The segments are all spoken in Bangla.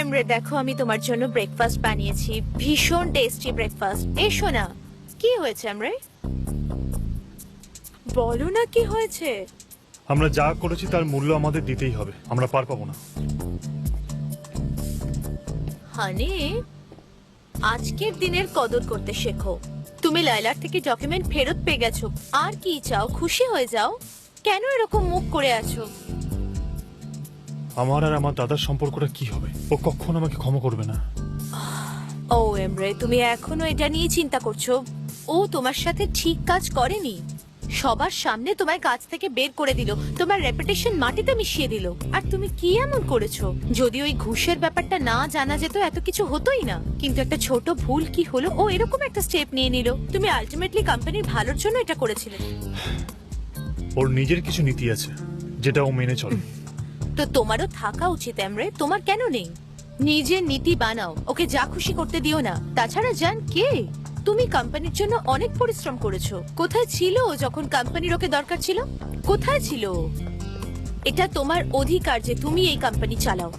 এমরে দেখো, আমি তোমার জন্য ব্রেকফাস্ট বানিয়েছি, ভীষণ টেস্টি ব্রেকফাস্ট। এসো না। কি হয়েছে এমরে? বলো না কি হয়েছে। আমরা যা করেছি তার মূল্য আমাদের দিতেই হবে, আমরা পার পাবো না। হানি, আজকের দিনের কদর করতে শেখো। তুমি লাইলার থেকে ডকুমেন্ট ফেরত পেয়ে গেছো, আর কি চাও? খুশি হয়ে যাও। কেন এরকম মুখ করে আছো? আমার আর আমার দাদার সম্পর্কটা কি হবে? ও কখনো আমাকে ক্ষমা করবে না। ও এমরে, তুমি এখনো এটা নিয়ে চিন্তা করছো? ও তোমার সাথে ঠিক কাজ করেনি। সবার সামনে তোমায় কাজ থেকে বের করে দিল, তোমার রেপুটেশন মাটিতে মিশিয়ে দিল। আর তুমি কি এমন করেছো? যদি ওই ঘুষের ব্যাপারটা না জানা যেত, এত কিছু হতোই না। কিন্তু একটা ছোট ভুল কি হলো, ও এরকম একটা স্টেপ নিয়ে নিল। তুমি আলটিমেটলি কোম্পানির ভালোর জন্য এটা করেছিলে। ওর নিজের কিছু নীতি আছে যেটা ও মেনে চলে। তো তোমারও থাকা উচিত এমরে, তোমার কেন নেই? নিজের নীতি বানাও, ওকে যা খুশি করতে দিও না। তাছাড়া জান কে, তুমি কোম্পানির জন্য অনেক পরিশ্রম করেছো। কোথায় ছিল ও যখন কোম্পানির ওকে দরকার ছিল? কোথায় ছিল ও? এটা তোমার অধিকার যে তুমি এই কোম্পানি চালাও।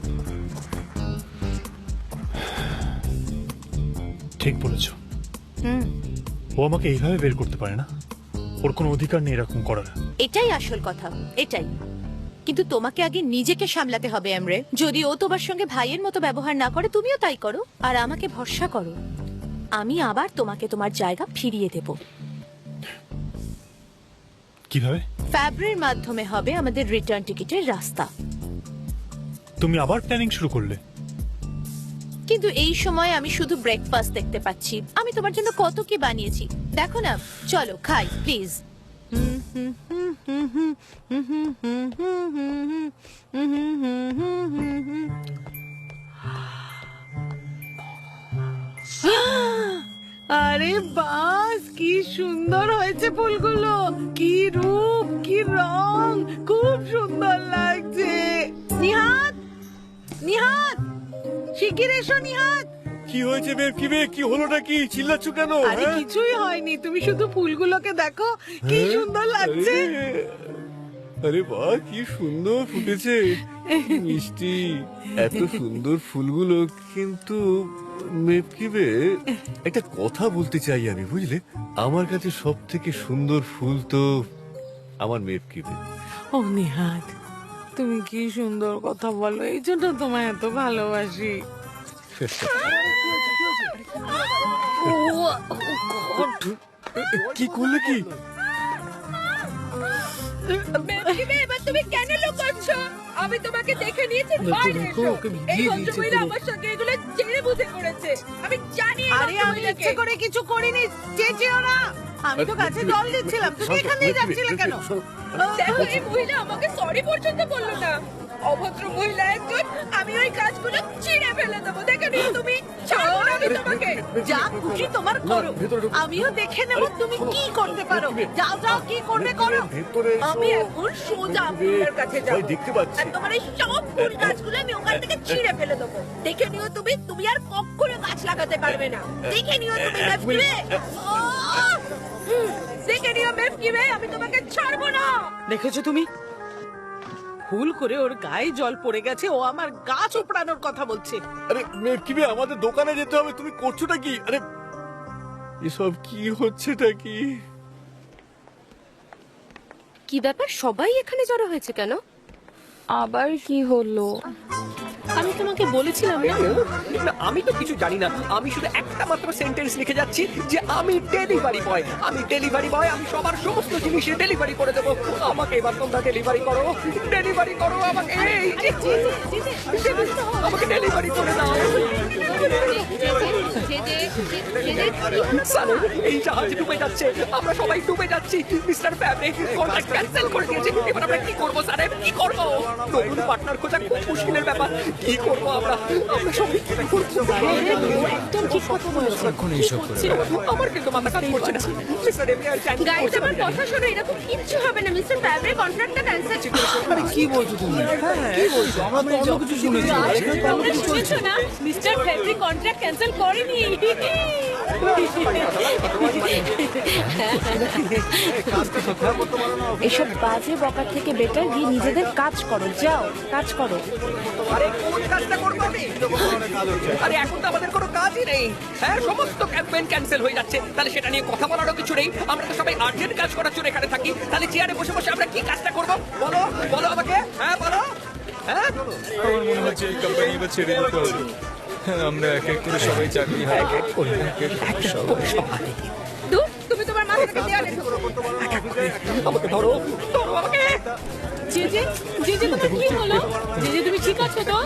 ঠিক বলেছো। ও আমাকে এইভাবে বের করতে পারে না, ওর কোনো অধিকার নেই এরকম করার। এটাই আসল কথা, এটাই। কিন্তু তোমাকে আগে নিজেকে সামলাতে হবে এমরে। যদি ও তোমার সঙ্গে ভাইয়ের মতো ব্যবহার না করে, তুমিও তাই করো। আর আমাকে ভরসা করো, আমি আবার তোমাকে তোমার জায়গা ফিরিয়ে দেব। কিভাবে? ফ্যাব্রির মাধ্যমে হবে আমাদের রিটার্ন টিকিটের রাস্তা। তুমি আবার প্ল্যানিং শুরু করলে? কিন্তু এই সময় আমি শুধু ব্রেকফাস্ট দেখতে পাচ্ছি। আমি তোমার জন্য কত কি বানিয়েছি, দেখো না। চলো খাই প্লিজ। আরে বাস, কি সুন্দর হয়েছে ফুলগুলো। কি রূপ, কি রং, খুব সুন্দর লাগছে। নিহাত, নিহাত, শিগগির এসো নিহাত। কি হয়েছে বেব? কি হলোটা কি? চিল্লাচ্ছ কেন? আরে কিছুই হয়নি, তুমি শুধু ফুলগুলোকে দেখো, কি সুন্দর লাগছে। আরে বাহ, কি সুন্দর ফুটেছে, মিষ্টি, এত সুন্দর ফুলগুলো। কিন্তু মেপকিবে, একটা কথা বলতে চাই আমি, বুঝলে? আমার কাছে সব থেকে সুন্দর ফুল তো আমার মেপকিবে। ও নিহাত, তুমি কি সুন্দর কথা বলো, এই জন্য তোমায় এত ভালোবাসি। কি করলে কি? এবার তুমি কেন লুকাচ্ছো? আমি তোমাকে দেখে নিয়েছি। এই ভদ্রমহিলা আমার সঙ্গে এগুলো জেনে বুঝে করেছে। আমি জানি। আরে আমি ইচ্ছে করে কিছু করিনি, চেঁচিও না। আমি তো গাছে জল দিচ্ছিলাম, তুমি এখান দিয়ে যাচ্ছিলে কেন? দেখো, এই মহিলা আমাকে সরি পর্যন্ত বললো না। অভদ্র মহিলা একজন। আমি ওই কাজগুলো ছিঁড়ে ফেলে দেবো, দেখে নিও তুমি। ছাড়ো না আমি তোমাকে। যা খুশি তোমার করো, আমিও দেখে নেব তুমি কি করতে পারো। যাও যাও, কি করবে করো। আমি এখন সোজা আপনার কাছে যাবো। দেখতে পাচ্ছি। আর তোমার এই সব ফুল গাছগুলো আমি ওখান থেকে ছিঁড়ে ফেলে দেবো। দেখে নিও তুমি, তুমি আর কখনো গাছ লাগাতে পারবে না। দেখে নিও তুমি মেফকিবে। দেখে নিও মেফকিবে, আমি তোমাকে ছাড়বো না। দেখেছো তুমি, ভুল করে ওর গায়ে জল পড়ে গেছে, ও আমার গাছ উপড়ানোর কথা বলছে। আরে মেপকিবে, আমাদের দোকানে যেতে হবে, তুমি করছোটা কি? আরে এসব কি হচ্ছেটা কি? কি ব্যাপার, সবাই এখানে জড়ো হয়েছে কেন? আবার কি হলো? আমি তোমাকে বলেছিলাম না। না, আমি তো কিছু জানি না। আমি শুধু একটা মাত্র সেন্টেন্স লিখে যাচ্ছি যে আমি ডেলিভারি বয়। আমি ডেলিভারি বয়, আমি সবার সমস্ত জিনিস ডেলিভারি করে দেবো। আমাকে এবার তোমরা ডেলিভারি করো, ডেলিভারি করো আমাকে। আমাকে ডেলিভারি করে দাও। স্যার, এই জাহাজ ডুবে যাচ্ছে, আমরা সবাই ডুবে যাচ্ছি। মিস্টার ফ্যাব্রে কন্ট্রাক্ট ক্যান্সেল করে দিয়েছে। এবার আমরা কি করবো স্যার? কি করবো? নতুন পার্টনার খোঁজা খুব মুশকিলের ব্যাপার। কি করবো আমরা? আমরা সবাই কি করবো? একদম ঠিক কথা বলেছো। আমার কিন্তু মাথা কাজ করছে না। মিস্টার এমনি আর জানি গাইজ, আমার কথা শোনো, এরকম কিচ্ছু হবে না। মিস্টার ফ্যাব্রিক কন্ট্রাক্টটা ক্যান্সেল। আরে কি বলছো তুমি? কি বলছো? আমরা তো অন্য কিছু শুনেছি। তোমরা শুনেছো না? মিস্টার ফ্যাব্রিক কন্ট্রাক্ট ক্যান্সেল করেনি। এসব বাজে বকার থেকে বেটার গিয়ে নিজেদের কাজ করো, যাও কাজ করো। আরে কোন কাজটা করবো আমি? আরে এখন তো আমাদের কোনো কাজই নেই। হ্যাঁ, সমস্ত ক্যাম্পেইন ক্যান্সেল হয়ে যাচ্ছে, তাহলে সেটা নিয়ে কথা বলারও কিছু নেই। আমরা তো সবাই আর্জেন্ট কাজ করার জন্য এখানে থাকি, তাহলে চেয়ারে বসে বসে আমরা কি কাজটা করবো? বলো বলো আমাকে, হ্যাঁ বলো। হ্যাঁ আমার মনে হচ্ছে এই কোম্পানি এবার ছেড়ে দিতে হবে। আমরা এক এক করে সবাই চাকরি হারাবো। এক এক করে সবাই। দূর, তুমি তোমার মাথাটাকে দেয়ালে ঠোকো। আমাকে ধরো, ধরো আমাকে। জেজে জেজে তোমার কি হলো? জেজে তুমি ঠিক আছো তো?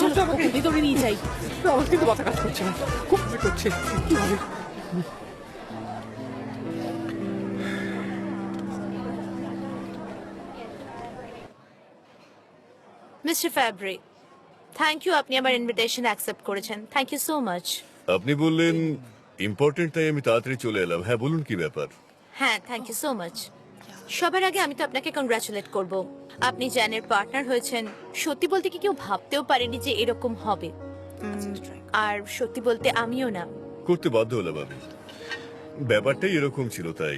চলো আমাকে ভিতরে নিয়ে যাই। আমার কিন্তু মাথা কাজ করছে না, খুব ভয় করছে। কি হবে? মিস্টার ফ্যাব্রি, থ্যাংক ইউ, আপনি আমার ইনভিটেশন অ্যাকসেপ্ট করেছেন। Thank you so much. আপনি বললেন ইম্পর্টেন্ট তাই আমি তাড়াতাড়ি চলে এলাম। হ্যাঁ বলুন কি ব্যাপার? হ্যাঁ, থ্যাংক ইউ সো মাচ। সবার আগে আমি তো আপনাকে কংগ্রাচুলেট করব। আপনি জ্যানের পার্টনার হয়েছেন। সত্যি বলতে কি কেউ ভাবতেও পারেনি যে এরকম হবে। আর সত্যি বলতে আমিও না। করতে বাধ্য হলাম আমি, ব্যাপারটাই এরকম ছিল তাই।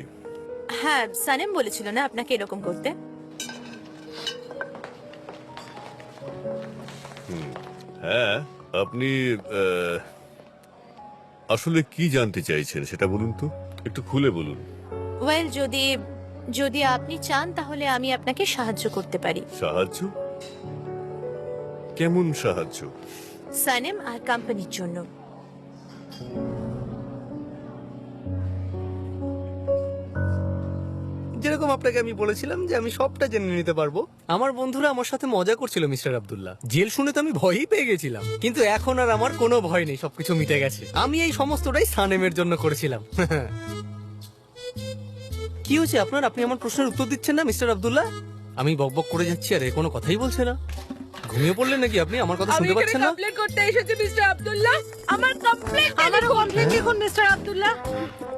হ্যাঁ, সানেম বলেছিল না আপনাকে এরকম করতে। হ্যাঁ, আপনি আসলে কি জানতে চাইছেন সেটা বলুন তো, একটু খুলে বলুন। ওয়েল, যদি যদি আপনি চান তাহলে আমি আপনাকে সাহায্য করতে পারি। সাহায্য? কেমন সাহায্য? সানেম আর কোম্পানির জন্য। যেরকম আপনাকে আমি বলেছিলাম যে আমি সবটা জেনে নিতে পারবো, আমার বন্ধুরা আমার সাথে মজা করছিল মিস্টার আব্দুল্লাহ। জেল শুনে তো আমি ভয়ই পেয়ে গেছিলাম, কিন্তু এখন আর আমার কোনো ভয় নেই, সবকিছু মিটে গেছে। আমি এই সমস্তটাই সানেমের জন্য করেছিলাম। কি হয়েছে আপনার? আপনি আমার প্রশ্নের উত্তর দিচ্ছেন না মিস্টার আব্দুল্লাহ? আমি বকবক করে যাচ্ছি আর এ কোনো কথাই বলছে না। ঘুমিয়ে পড়লেন নাকি আপনি? আমার কথা শুনতে পাচ্ছেন না? কমপ্লেন করতে এসেছি মিস্টার আব্দুল্লাহ, আমার কমপ্লেন। আমারও কমপ্লেন লিখুন মিস্টার আব্দুল্লাহ।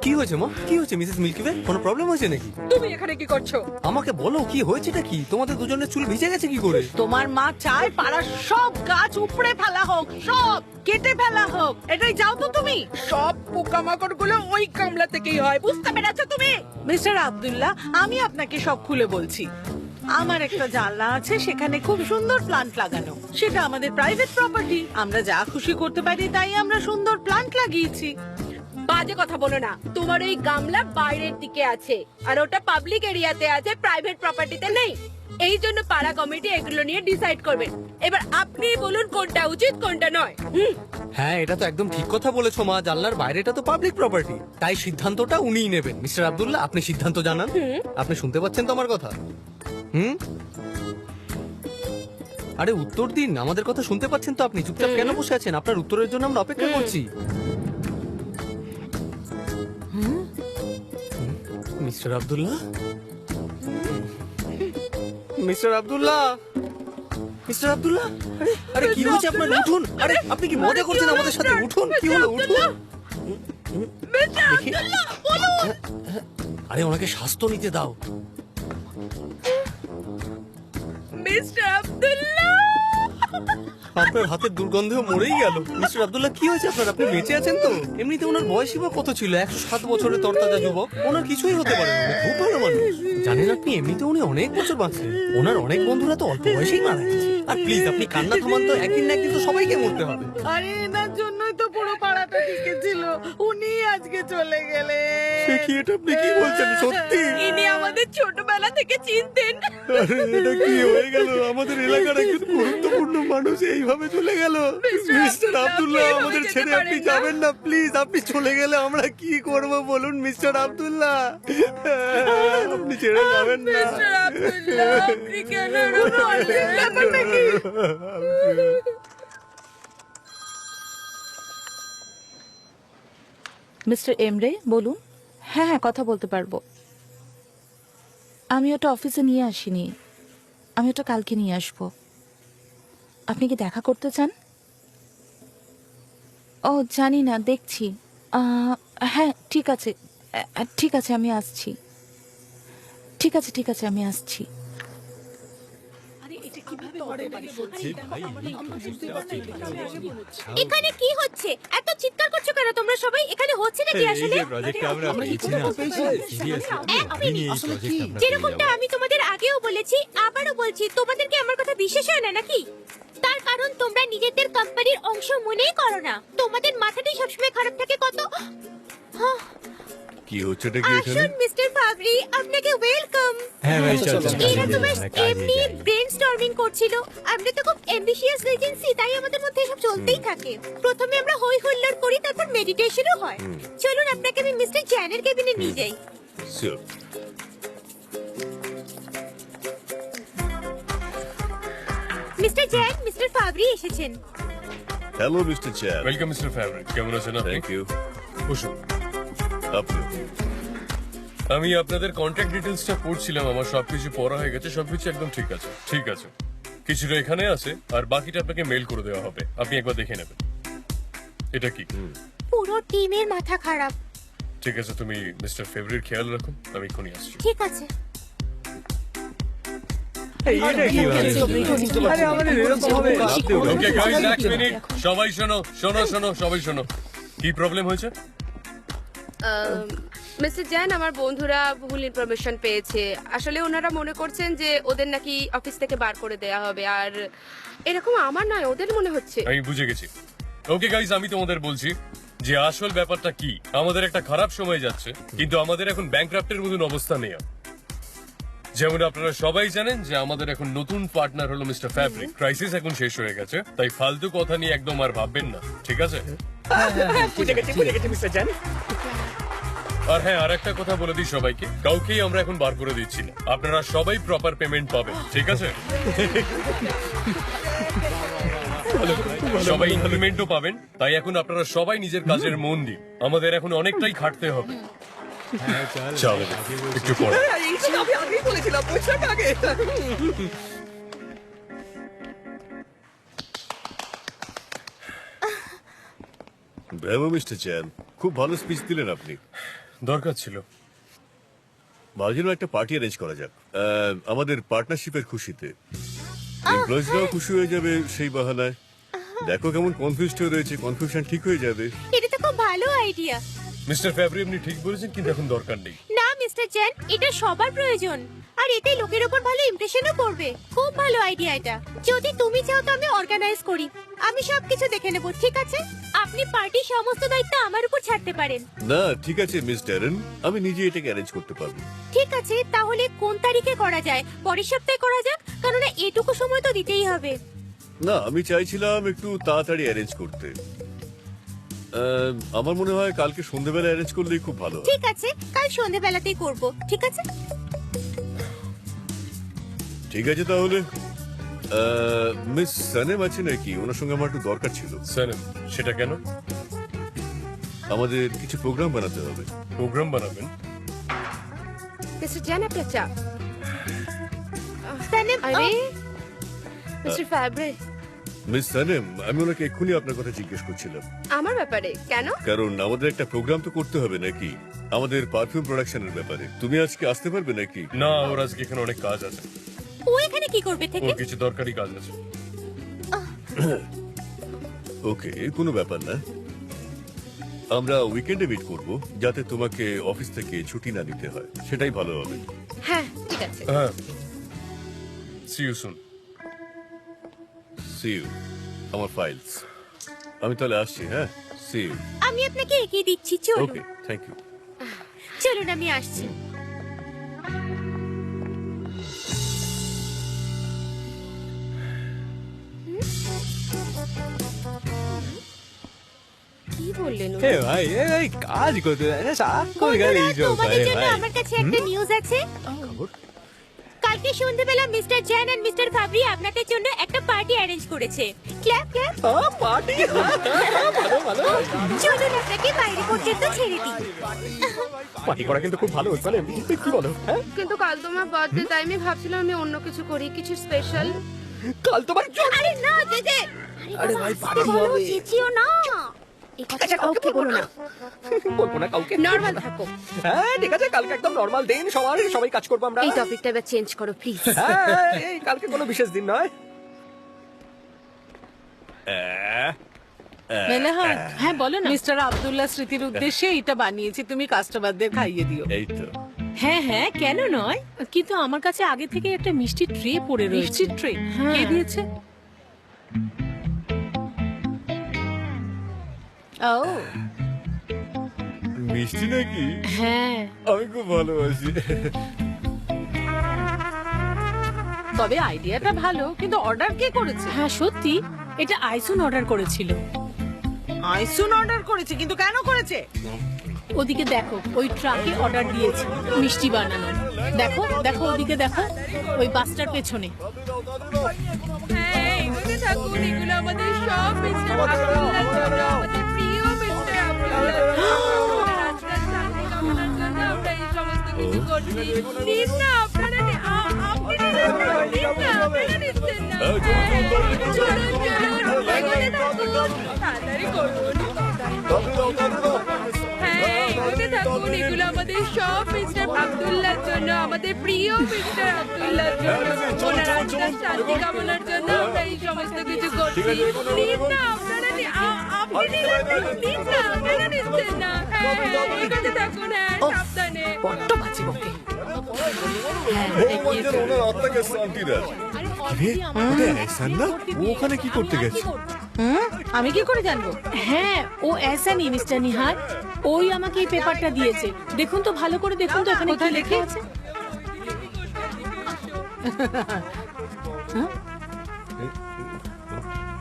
কি হয়েছে মা? কি হয়েছে মিসেস মিল্কি ওয়ে? কোনো প্রবলেম হয়েছে নাকি? তুমি এখানে কি করছো? আমাকে বলো কি হয়েছেটা কি? তোমাদের দুজনের চুল ভিজে গেছে কি করে? তোমার মা চায় পাড়ার সব গাছ উপড়ে ফেলা হোক, সব কেটে ফেলা হোক। এটাই যাও তো তুমি। সব পোকামাকড় গুলো ওই কামলা থেকেই হয়, বুঝতে পেরেছো তুমি? মিস্টার আব্দুল্লাহ, আমি আপনাকে সব খুলে বলছি। আমার একটা জানলা আছে, সেখানে খুব সুন্দর প্লান্ট লাগানো। সেটা আমাদের প্রাইভেট প্রপার্টি, আমরা যা খুশি করতে পারি, তাই আমরা সুন্দর প্লান্ট লাগিয়েছি। বাজে কথা বলো না। তোমার এই গামলা বাইরের দিকে আছে আর ওটা পাবলিক এরিয়াতে আছে, প্রাইভেট প্রপার্টিতে নেই। এই জন্য পাড়া কমিটি এগুলো নিয়ে ডিসাইড করবে। এবার আপনি বলুন কোনটা উচিত কোনটা নয়। হ্যাঁ, এটা তো একদম ঠিক কথা বলেছো মা। জানলার বাইরেটা তো পাবলিক প্রপার্টি, তাই সিদ্ধান্তটা উনিই নেবেন। মিস্টার আব্দুল্লাহ, আপনি সিদ্ধান্ত জানান। আপনি শুনতে পাচ্ছেন তো আমার কথা? আরে উত্তর দিন, আমাদের কথা শুনতে পাচ্ছেন তো আপনি? চুপচাপ কেন বসে আছেন? আপনার উত্তরের জন্য আমরা অপেক্ষা করছি। Mister Abdullah, mister Abdullah, mister Abdullah, আরে আরে কি হয়েছে আপনার? উঠুন। আরে আপনি কি মজা করছেন আমাদের সাথে? উঠুন। কি হলো? উঠুন। দেখি। আরে ওনাকে স্বাস্থ্য নিতে দাও। মিস্টার আব্দুল্লাহ, আপনার হাতের দুর্গন্ধেও মরেই গেল। মিস্টার আব্দুল্লাহ, কি হয়েছে আপনার? আপনি বেঁচে আছেন তো? এমনিতে ওনার বয়সই বা কত ছিল? 107 বছরের তরতাজা যুবক। ওনার কিছুই হতে পারে না, উনি খুব ভালো মানুষ। জানেন আপনি, এমনিতে উনি অনেক বছর বাঁচলেন। ওনার অনেক বন্ধুরা তো অল্প বয়সেই মারা গেছে। আর প্লিজ আপনি কান্না থামান তো, একদিন না একদিন তো সবাইকে মরতে হবে। আরে এনার জন্যই তো পুরো পাড়াটা টিকে ছিল, উনি আজকে চলে গেলে। সে কি? এটা আপনি কি বলছেন? সত্যি? ইনি আমাদের ছোটবেলা থেকে চিনতেন। আরে এটা কি হয়ে গেল? আমাদের এলাকার একজন গুরুত্বপূর্ণ মানুষ এইভাবে চলে গেল। মিস্টার আব্দুল্লাহ, আমাদের ছেড়ে আপনি যাবেন না প্লিজ। আপনি চলে গেলে আমরা কি করব বলুন মিস্টার আব্দুল্লাহ? আপনি ছেড়ে যাবেন না। মিস্টার আব্দুল্লাহ, আপনি কেন এরকম করলেন? ব্যাপারটা কি? মিস্টার এমরে বলুন। হ্যাঁ হ্যাঁ, কথা বলতে পারবো। আমি ওটা অফিসে নিয়ে আসিনি, আমি ওটা কালকে নিয়ে আসবো। আপনি কি দেখা করতে চান? ও জানি না, দেখছি। হ্যাঁ ঠিক আছে, ঠিক আছে আমি আসছি। ঠিক আছে ঠিক আছে, আমি আসছি। আরে এটা এখানে কি হচ্ছে? এত চিৎকার করছো কেন তোমরা সবাই? এখানে হচ্ছে নাকি আসলে? প্রজেক্টটা আমরা পেয়েছি না সিরিয়াসলি আমি নিয়ে এই প্রজেক্ট আমরা যেরকমটা আমি তোমাদের আগেও বলেছি, আবারও বলছি, তোমাদেরকে আমার কথা বিশ্বাস হয় না নাকি? তার কারণ তোমরা নিজেদের কোম্পানির অংশ মনেই করো না। তোমাদের মাথাটাই সবসময় খারাপ থাকে। কত কি হচ্ছে এটা কি এখানে আসুন মিস্টার ফাবরি, আপনাকে ওয়েলকাম। হ্যাঁ ভাই চল এরা তোমার এমনি ব্রেনস্টর্মিং করছিল। আমরা তো খুব অ্যাম্বিশিয়াস এজেন্সি, তাই আমাদের মধ্যে এসব চলতেই থাকে। প্রথমে আমরা হই হুল্লোড় করি, তারপর মেডিটেশনও হয়। চলুন আপনাকে আমি মিস্টার জ্যানের কেবিনে নিয়ে যাই। Sure. Mister Jan, mister Fabri এসেছেন। Hello mister Chan, welcome mister favourite, কেমন আছেন আপনি? Thank you. বসুন। আপনি আমি আপনাদের কন্ট্যাক্ট ডিটেলসটা পড়ছিলাম, আমার সবকিছু পড়া হয়ে গেছে, সবকিছু একদম ঠিক আছে। ঠিক আছে, কিছুটা এখানে আছে আর বাকিটা আপনাকে মেল করে দেওয়া হবে, আপনি একবার দেখে নেবেন। এটা কি? পুরো টিমের মাথা খারাপ। ঠিক আছে, তুমি মিস্টার ফেভারিট খেয়াল রাখুন, আমি এক্ষুনি আসছি। ঠিক আছে। ওকে গাইস, এক মিনিট, সবাই শোনো শোনো শোনো, সবাই শোনো। কি প্রবলেম হয়েছে? মিস্টার জ্যান, আমার বন্ধুরা ভুল ইনফরমেশন পেয়েছে। আসলে ওনারা মনে করছেন যে ওদের নাকি অফিস থেকে বার করে দেয়া হবে, আর এরকম আমার নয়, ওদের মনে হচ্ছে। আমি বুঝে গেছি। ওকে গাইস, আমি তোমাদের বলছি যে আসল ব্যাপারটা কি। আমাদের একটা খারাপ সময় যাচ্ছে, কিন্তু আমাদের এখন ব্যাংকরাপ্টের মতন অবস্থা নেই। যেমন আপনারা সবাই জানেন যে আমাদের এখন নতুন পার্টনার হলো মিস্টার ফ্যাব্রিক। ক্রাইসিস এখন শেষ হয়ে গেছে, তাই ফালতু কথা নিয়ে একদম আর ভাববেন না, ঠিক আছে? বুঝে গেছি মিস্টার জ্যান। আর হ্যাঁ, আর একটা কথা বলে দিই সবাইকে, কাউকেই আমরা এখন বার করে দিচ্ছি না। আপনারা সবাই প্রপার পেমেন্ট পাবেন, ঠিক আছে? সবাই ইনক্রিমেন্টও পাবেন, তাই এখন আপনারা সবাই নিজের কাজের মন দিন। আমাদের এখন অনেকটাই খাটতে হবে। চলো একটু পরে। এইটা আমি আগেই বলেছিলাম, বুঝলাম আগে। ব্রাভো মিস্টার চ্যান, খুব ভালো স্পিচ দিলেন আপনি। দরকার ছিল। মাঝে একটা পার্টি অ্যারেঞ্জ করা যাক আমাদের পার্টনারশিপের খুশিতে। এমপ্লয়িজরাও খুশি হয়ে যাবে সেই বাহানায়। দেখো কেমন কনফিউজড হয়ে রয়েছে, কনফিউশন ঠিক হয়ে যাবে। এটা তো খুব ভালো আইডিয়া। মিস্টার ফ্যাব্রি, আপনি ঠিক বলেছেন, কিন্তু এখন দরকার নেই। না মিস্টার জ্যান, এটা সবার প্রয়োজন, আর এতে লোকের উপর ভালো ইমপ্রেশনও পড়বে। খুব ভালো আইডিয়া এটা। যদি তুমি চাও তো আমি অর্গানাইজ করি, আমি সবকিছু দেখে নেব, ঠিক আছে? আপনি পার্টির সমস্ত দায়িত্ব আমার উপর ছাড়তে পারেন। না ঠিক আছে মিস ড্যারেন, আমি নিজে এটাকে অ্যারেঞ্জ করতে পারবো। ঠিক আছে, তাহলে কোন তারিখে করা যায়? পরের সপ্তাহে করা যাক, কারণ এটুকু সময় তো দিতেই হবে। না, আমি চাইছিলাম একটু তাড়াতাড়ি অ্যারেঞ্জ করতে। আমার মনে হয় কালকে সন্ধ্যেবেলা অ্যারেঞ্জ করলেই খুব ভালো হয়। ঠিক আছে, কাল সন্ধ্যেবেলাতেই করব, ঠিক আছে? ঠিক আছে তাহলে। মিস সানেম আছে নাকি? ওনার সঙ্গে আমার একটু দরকার ছিল। সানেম? সেটা কেন? আমাদের কিছু প্রোগ্রাম বানাতে হবে। প্রোগ্রাম বানাবেন? মিস্টার জ্যান, আপনার চা। সানেম, আরে মিস্টার ফ্যাব্রি, মিস সানেম, আমি ওনাকে এক্ষুনি আপনার কথা জিজ্ঞেস করছিলাম। আমার ব্যাপারে কেন? কারণ আমাদের একটা প্রোগ্রাম তো করতে হবে নাকি, আমাদের পারফিউম প্রোডাকশনের ব্যাপারে। তুমি আজকে আসতে পারবে নাকি? না, ওর আজকে এখানে অনেক কাজ আছে। ও এখানে কি করবে থেকে? ওর কিছু দরকারি কাজ আছে। ওকে, কোনো ব্যাপার না। আমরা উইকেন্ডে মিট করব, যাতে তোমাকে অফিস থেকে ছুটি না নিতে হয়, সেটাই ভালো হবে। হ্যাঁ, ঠিক আছে। হ্যাঁ, see you soon. See you. আমার ফাইলস আমি তাহলে আসছি। হ্যাঁ, সি ইউ। আমি আপনাকে এগিয়ে দিচ্ছি, চলুন। ওকে, থ্যাংক ইউ। চলুন, আমি আসছি। কি বললেন উনি? এ ভাই, এই কাজ করতে দেয় না, কই গেল এই বন্ধুরা, সব? তোমাদের আরে জন্য ভাই, আমার কাছে একটা নিউজ আছে। কালকে সন্ধ্যাবেলা মিস্টার জ্যান আর মিস্টার ফাবরি আপনাদের জন্য একটা পার্টি অ্যারেঞ্জ করেছে। Clap clap. পার্টি ভালো। চলুন আপনাকে বাইরে পর্যন্ত ছেড়ে দিই। পার্টি করা কিন্তু খুব ভালো, মানে কি বলো? হ্যাঁ, কিন্তু কাল তোমার বার্থডে, তাই আমি ভাবছিলাম আমি অন্য কিছু করি, কিছু স্পেশাল। কাল তোমার আরে না জেজে, আরে ভাই, পার্টি হবে। চেঁচিও না। এই কথাটা কাউকে বলো না, বলবো না কাউকে। নর্মাল থাকো। হ্যাঁ ঠিক আছে, কালকে একদম নর্মাল দিন, সবাই কাজ করবো আমরা। এই টপিকটা এবার চেঞ্জ করো প্লিজ। হ্যাঁ, এই কালকে কোনো বিশেষ দিন নয়। মেলাহার, হ্যাঁ বলো না। মিস্টার আব্দুল্লাহ স্মৃতির উদ্দেশ্যে এটা বানিয়েছি, তুমি কাস্টমারদের খাইয়ে দিও। এই তো হ্যাঁ হ্যাঁ, কেন নয়, কিন্তু আমার কাছে আগে থেকে একটা মিষ্টি ট্রে পড়ে রয়েছে। মিষ্টির ট্রে হ্যাঁ। কে দিয়েছে? ও মিষ্টি নাকি? হ্যাঁ, আমি খুব ভালোবাসি। তবে আইডিয়াটা ভালো, কিন্তু অর্ডার কে করেছে? হ্যাঁ সত্যি, এটা আইসুন অর্ডার করেছিল। আইসুন অর্ডার করেছে, কিন্তু কেন করেছে? ওদিকে দেখো, ওই ট্রাকে অর্ডার দিয়েছে মিষ্টি বানানো। দেখো দেখো, ওদিকে দেখো, ওই বাসটার পেছনে। হ্যাঁ, এগোতে থাকুন, এগুলো আমাদের সব মিস্টার আব্দুল্লাহর জন্য, আমাদের প্রিয় মিস্টার আব্দুল্লাহ। রাস্তার শান্তি কামনার জন্য আমরা এই সমস্ত কিছু করছি। প্লিজ না, আপনারা আপনি প্লিজ না, আপনারা নিচ্ছেন না। চলুন চলুন, এগোতে থাকুন, তাড়াতাড়ি করুন। হ্যাঁ, এগোতে থাকুন, এগুলো আমাদের সব মিস্টার আব্দুল্লাহর জন্য, আমাদের প্রিয় মিস্টার আব্দুল্লাহর জন্য। ওনার আত্মার শান্তি কামনার জন্য আমরা এই সমস্ত কিছু করছি। প্লিজ না, আপনারা আপনি প্লিজ না, আপনারা নিচ্ছেন না। হ্যাঁ, এগোতে থাকুন, হ্যাঁ, সাবধানে। বড্ড বাঁচি বকে। ওনার আত্মাকে শান্তি দেয়। ওটা এহসান না? ও ওখানে কি করতে গেছে? আমি কি করে জানবো? হ্যাঁ, ও ऐसा नहीं মিস্টার নিহার, ওই আমাকে এই পেপারটা দিয়েছে। দেখুন তো, ভালো করে দেখুন তো এখানে কি কোথায় লেখা লেখা আছে।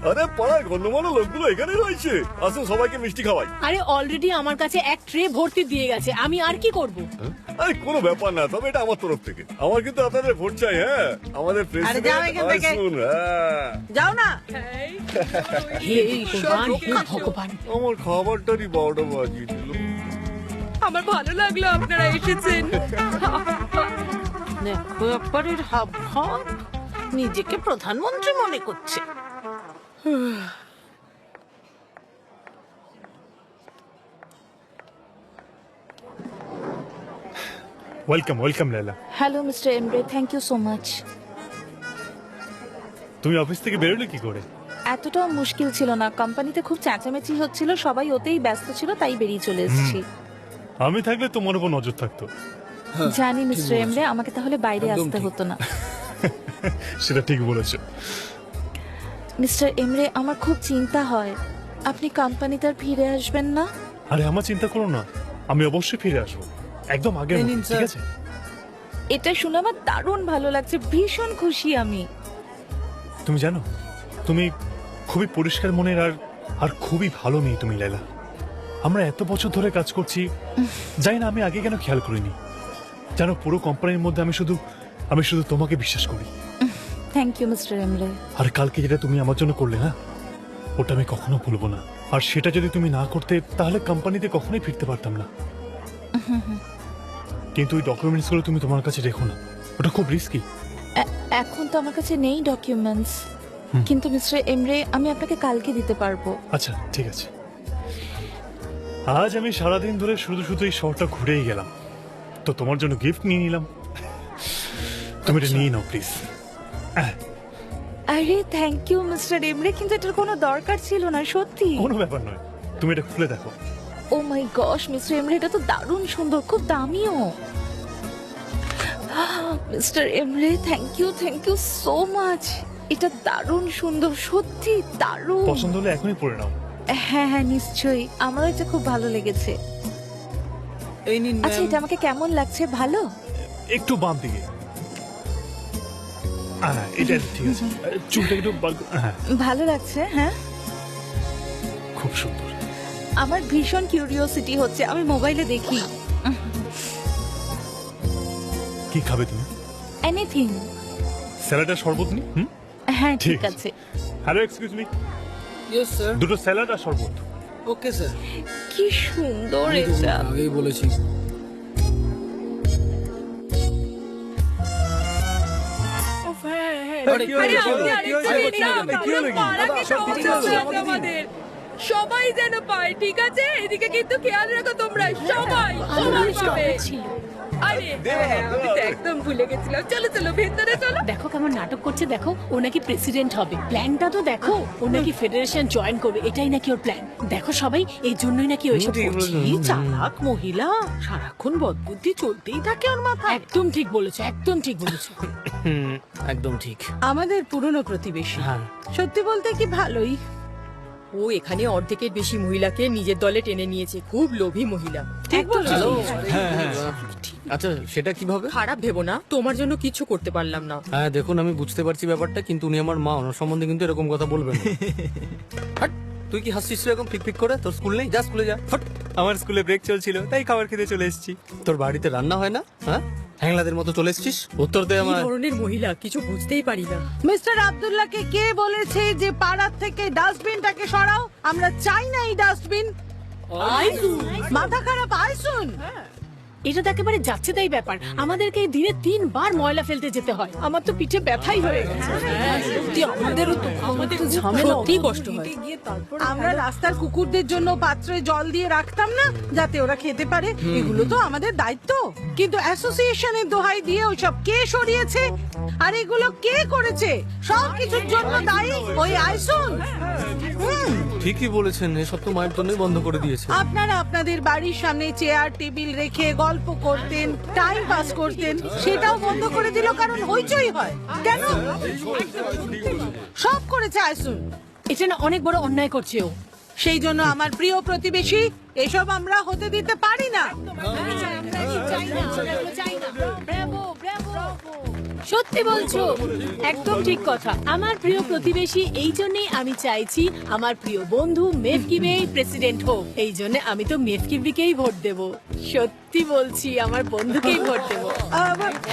আরে পাড়ার গণ্যমান্য লোকগুলো এখানে রয়েছে। আসুন সবাইকে মিষ্টি খাওয়াই। আরে অলরেডি আমার কাছে এক ট্রে ভর্তি দিয়ে গেছে, আমি আর কি করব? আরে কোনো ব্যাপার না, তবে এটা আমার তরফ থেকে। আমার কিন্তু আপনাদের ভোট চাই। হ্যাঁ, আমাদের আরে যাও এখান থেকে। প্রেসিডেন্ট আসুন। হ্যাঁ, যাও না। হে ভগবান, হে ভগবান, আমার খাবারটারই 12টা বাজিয়ে দিল। আমার ভালো লাগলো আপনারা এসেছেন। দেখো একবার এর হাব ভাব, নিজেকে প্রধানমন্ত্রী মনে করছে। Welcome welcome Laila. Hello mister Emre, thank you so much. তুমি অফিস থেকে বেরোলে কি করে? এতটাও মুশকিল ছিল না, কোম্পানিতে খুব চেঁচামেচি হচ্ছিল, সবাই ওতেই ব্যস্ত ছিল, তাই বেরিয়ে চলে এসেছি। আমি থাকলে তোমার উপর নজর থাকতো। জানি মিস্টার এমরে, আমাকে তাহলে বাইরে আসতে হতো না। সেটা ঠিক বলেছো। মিস্টার এমরে, আমার খুব চিন্তা হয়, আপনি কোম্পানিতে আর ফিরে আসবেন না? আরে আমার চিন্তা করো না, আমি অবশ্যই ফিরে আসবো একদম আগের এই মতো, নিন, ঠিক স্যার। আছে? এটা শুনে আমার দারুণ ভালো লাগছে, ভীষণ খুশি আমি। তুমি জানো, তুমি খুবই পরিষ্কার মনের আর খুবই ভালো মেয়ে তুমি লাইলা। আমরা এত বছর ধরে কাজ করছি, জানি না আমি আগে কেন খেয়াল করিনি। জানো, পুরো কোম্পানির মধ্যে আমি শুধু তোমাকে বিশ্বাস করি। Thank you mister Emre. আর কালকে যেটা তুমি আমার জন্য করলে না, ওটা আমি কখনো ভুলবো না। আর সেটা যদি তুমি না করতে, তাহলে কোম্পানিতে কখনোই ফিরতে পারতাম না। কিন্তু ওই ডকুমেন্টস গুলো তুমি তোমার কাছে রেখো না, ওটা খুব রিস্কি। এখন তো আমার কাছে নেই ডকুমেন্টস, কিন্তু মিস্টার এমরে, আমি আপনাকে কালকে দিতে পারবো। আচ্ছা ঠিক আছে। আজ আমি সারাদিন ধরে শুধু এই শহরটা ঘুরেই গেলাম, তো তোমার জন্য গিফট নিয়ে নিলাম। তুমি এটা নিয়ে নাও প্লিজ। আরে থ্যাংক ইউ মিস্টার এমরে, কিন্তু এটার কোনো দরকার ছিল না, সত্যি। কোনো ব্যাপার নয়, তুমি এটা খুলে দেখো। ও মাই গশ মিস্টার এমরে, এটা তো দারুণ সুন্দর, খুব দামিও। Mister Emre, thank you so much. এটা দারুণ সুন্দর, সত্যি দারুণ। পছন্দ হলে এখনই পড়ে নাও। হ্যাঁ হ্যাঁ নিশ্চয়ই, আমারও এটা খুব ভালো লেগেছে। এই নিন আচ্ছা, এটা আমাকে কেমন লাগছে? ভালো? একটু বাম দিকে। এটা ঠিক আছে, চুলটা একটু হ্যাঁ, ভালো লাগছে। হ্যাঁ, খুব সুন্দর। আমার ভীষণ কিউরিওসিটি হচ্ছে, আমি মোবাইলে দেখি। কি খাবে তুমি? এনিথিং। স্যালাডের শরবত নি? হ্যাঁ ঠিক ঠিক আছে। Hello excuse me, yes sir. দুটো স্যালাড আর শরবত। Okay sir. কি সুন্দর এটা। আগেই বলেছি। আরে আপনি আরেকটু দিন না, পুরো পাড়াকে সমস্যা হয়ে আছে আমাদের। সবাই যেন পায়, ঠিক আছে? এদিকে কিন্তু খেয়াল রাখো তোমরা, সবাই সবাই পাবে। আরে হ্যাঁ, আমি তো একদম ভুলে গেছিলাম। চলো চলো ভেতরে চলো। দেখো কেমন নাটক করছে, দেখো ও নাকি প্রেসিডেন্ট হবে। প্ল্যানটা তো দেখো, ও নাকি ফেডারেশন জয়েন করবে, এটাই নাকি ওর প্ল্যান। দেখো সবাই এই জন্যই নাকি ওইসব করছে। কি চালাক মহিলা, সারাক্ষণ বদবুদ্ধি চলতেই থাকে ওর মাথায়। একদম ঠিক বলেছো, একদম ঠিক বলেছো। একদম ঠিক। আমাদের পুরনো প্রতিবেশী, হ্যাঁ। সত্যি বলতে কি ভালোই। ও এখানে অর্ধেকের বেশি মহিলাকে নিজের দলে টেনে নিয়েছে, খুব লোভী মহিলা। ঠিক বলেছো। আচ্ছা সেটা কিভাবে? খারাপ ভেবো না, তোমার জন্য কিছু করতে পারলাম না। হ্যাঁ দেখুন আমি বুঝতে পারছি ব্যাপারটা, কিন্তু উনি আমার মা, ওনার সম্বন্ধে কিন্তু এরকম কথা বলবেন না। হাট, তুই কি হাসছিস রে এরকম ফিক করে? তোর স্কুল নেই, যা স্কুলে যা। ফট। আমার স্কুলে ব্রেক চলছিল তাই খাবার খেতে চলে এসেছি। তোর বাড়িতে রান্না হয় না? হ্যাঁ, হ্যাংলাদের মতো চলে এসছিস? উত্তর দে কি আমার। ধরনের মহিলা, কিছু বুঝতেই পারি না। মিস্টার আব্দুল্লাহকে কে বলেছে যে পাড়ার থেকে ডাস্টবিনটাকে সরাও? আমরা চাই না এই ডাস্টবিন। মাথা খারাপ আইসুন। এটা তো একেবারে যাচ্ছে তাই ব্যাপার। আমাদেরকে দিনে 3 বার ময়লা ফেলতে যেতে হয়। আমার তো পিঠে ব্যথাই হয়ে গেছে। আমাদেরও তো ঝামেলা, সত্যি কষ্ট হয়। আমরা রাস্তার কুকুরদের জন্য পাত্রে জল দিয়ে রাখতাম না যাতে ওরা খেতে পারে? এগুলো তো আমাদের দায়িত্ব। কিন্তু অ্যাসোসিয়েশনের দোহাই দিয়ে ওইসব কে সরিয়েছে? আর এগুলো কে করেছে? সব কিছুর জন্য দায়ী ওই আইসুন। ঠিকই বলেছেন, এসব তো মায়ের জন্যই বন্ধ করে দিয়েছে। আপনারা আপনাদের বাড়ির সামনে চেয়ার টেবিল রেখে গল্প করতেন, টাইম পাস করতেন, সেটাও বন্ধ করে দিল কারণ হইচই হয়। কেন? সব করেছে আইসুন। এটা না অনেক বড় অন্যায় করছে ও। সেই জন্য আমার প্রিয় প্রতিবেশী, এসব আমরা হতে দিতে পারি না। সত্যি বলছো, একদম ঠিক কথা। আমার প্রিয় প্রতিবেশী, এই জন্যই আমি চাইছি আমার প্রিয় বন্ধু মেফকিবে প্রেসিডেন্ট হোক। এই জন্য আমি তো মেফকিবিকেই ভোট দেব। সত্যি বলছি, আমার বন্ধুকেই ভোট দেব।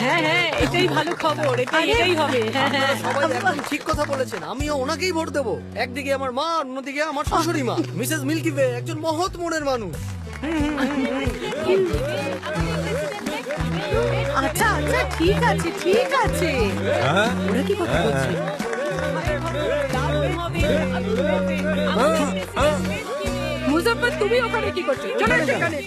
হ্যাঁ হ্যাঁ, এটাই ভালো খবর, এটাই হবে। হ্যাঁ হ্যাঁ, সবাই একদম ঠিক কথা বলেছেন, আমিও ওনাকেই ভোট দেবো। একদিকে আমার মা, অন্যদিকে আমার শাশুড়ি মা, মিসেস মিল্কি ওয়ে, একজন মহৎ মনের মানুষ। আচ্ছা আচ্ছা, ঠিক আছে ঠিক আছে। ওরা কি কথা বলছে? মুজাফফর, তুমি ওখানে কি করছো? চলো সেখানে।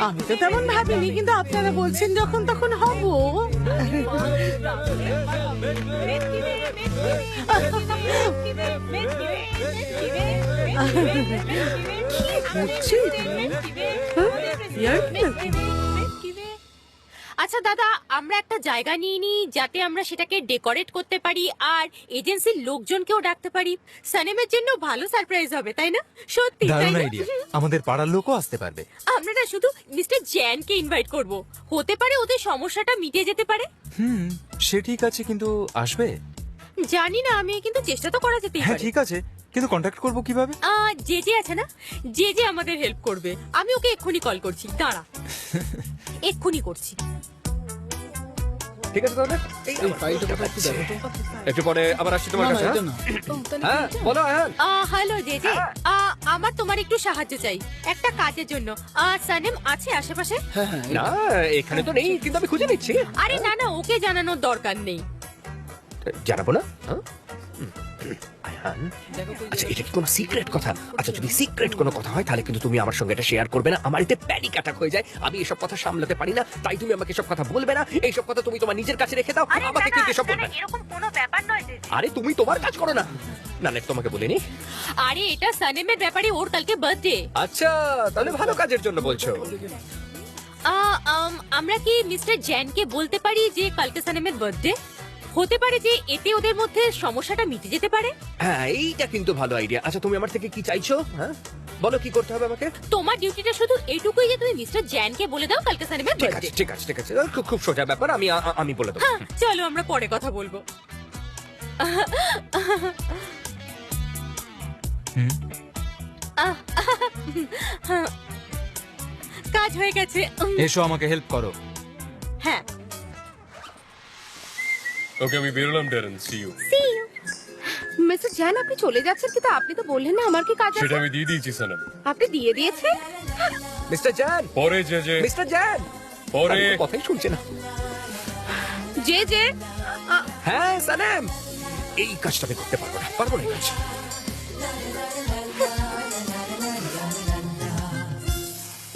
আমি তো তেমন ভাবিনি, কিন্তু আপনারা বলছেন যখন তখন হব। আচ্ছা দাদা, আমরা একটা জায়গা নিয়ে নিই যাতে আমরা সেটাকে ডেকোরেট করতে পারি আর এজেন্সির লোকজনকেও ডাকতে পারি। সানেমের জন্য ভালো সারপ্রাইজ হবে, তাই না? সত্যি তাই দারুণ না? আইডিয়া, আমাদের পাড়ার লোকও আসতে পারবে। আমরা না শুধু মিস্টার জ্যানকে ইনভাইট করব। হতে পারে ওদের সমস্যাটা মিটে যেতে পারে। সে ঠিক আছে, কিন্তু আসবে? জানি না আমি, কিন্তু চেষ্টা তো করা যেতেই হ্যাঁ পারে। ঠিক আছে, কিন্তু কন্ট্যাক্ট করবো কিভাবে? যে যে আছে না, যে যে আমাদের হেল্প করবে। আমি ওকে এক্ষুনি কল করছি, দাঁড়া। এক্ষুনি করছি। ঠিক আছে তাহলে এই ফাইলটা কথা একটু দেখো তো। একটু পরে আবার আসছি তোমার কাছে। হ্যাঁ বলো আয়ান। হ্যালো জে জে, আমার তোমার একটু সাহায্য চাই একটা কাজের জন্য। সানেম আছে আশেপাশে? না এখানে তো নেই, কিন্তু আমি খুঁজে নিচ্ছি। আরে না না, ওকে জানানোর দরকার নেই। জানাবো না? আয়ান, আচ্ছা এটা কি কোনো সিক্রেট কথা? আচ্ছা যদি সিক্রেট কোনো কথা হয় তাহলে কিন্তু তুমি আমার সঙ্গে এটা শেয়ার করবে না। আমার এতে প্যানিক অ্যাটাক হয়ে যায়, আমি এসব কথা সামলাতে পারি না। তাই তুমি আমাকে এসব কথা বলবে না। এইসব কথা তুমি তোমার নিজের কাছে রেখে দাও, আমাকে কিন্তু এসব বলবে না। এরকম কোনো ব্যাপার নয় জে জে। আরে তুমি তোমার কাজ করো না। না না তোমাকে বলিনি। আরে এটা সানেমের ব্যাপারে, ওর কালকে বার্থডে। আচ্ছা তাহলে ভালো কাজের জন্য বলছো। আমরা কি মিস্টার জ্যানকে বলতে পারি যে কালকে সানেমের বার্থডে? হতে পারে যে এতে ওদের মধ্যে সমস্যাটা মিটে যেতে পারে। হ্যাঁ এইটা কিন্তু ভালো আইডিয়া। আচ্ছা তুমি আমার থেকে কি চাইছো? হ্যাঁ বলো কি করতে হবে আমাকে? তোমার ডিউটিটা শুধু এইটুকুই যে তুমি মিস্টার জ্যানকে বলে দাও কালকে সানেমের ঠিক বার্থডে। আছে ঠিক আছে ঠিক আছে, খুব খুব সোজা ব্যাপার, আমি বলে দেবো। হ্যাঁ, চলো আমরা পরে কথা বলবো। কাজ হয়ে গেছে। এসো আমাকে হেল্প করো। হ্যাঁ, ওকে আমি বেরোলাম Darren, see you. Mister Jan, আপনি চলে যাচ্ছেন, কিন্তু আপনি তো বললেন না আমার কি কাজ সেটা আছে। আমি দিয়ে দিয়েছি সানাম। আপনি দিয়ে দিয়েছেন? মিস্টার জ্যান, পরে যে যে মিস্টার জ্যান, পরে কথাই শুনছে না। যে যে হ্যাঁ সানাম, এই কাজটা আমি করতে পারবো না এই কাজ।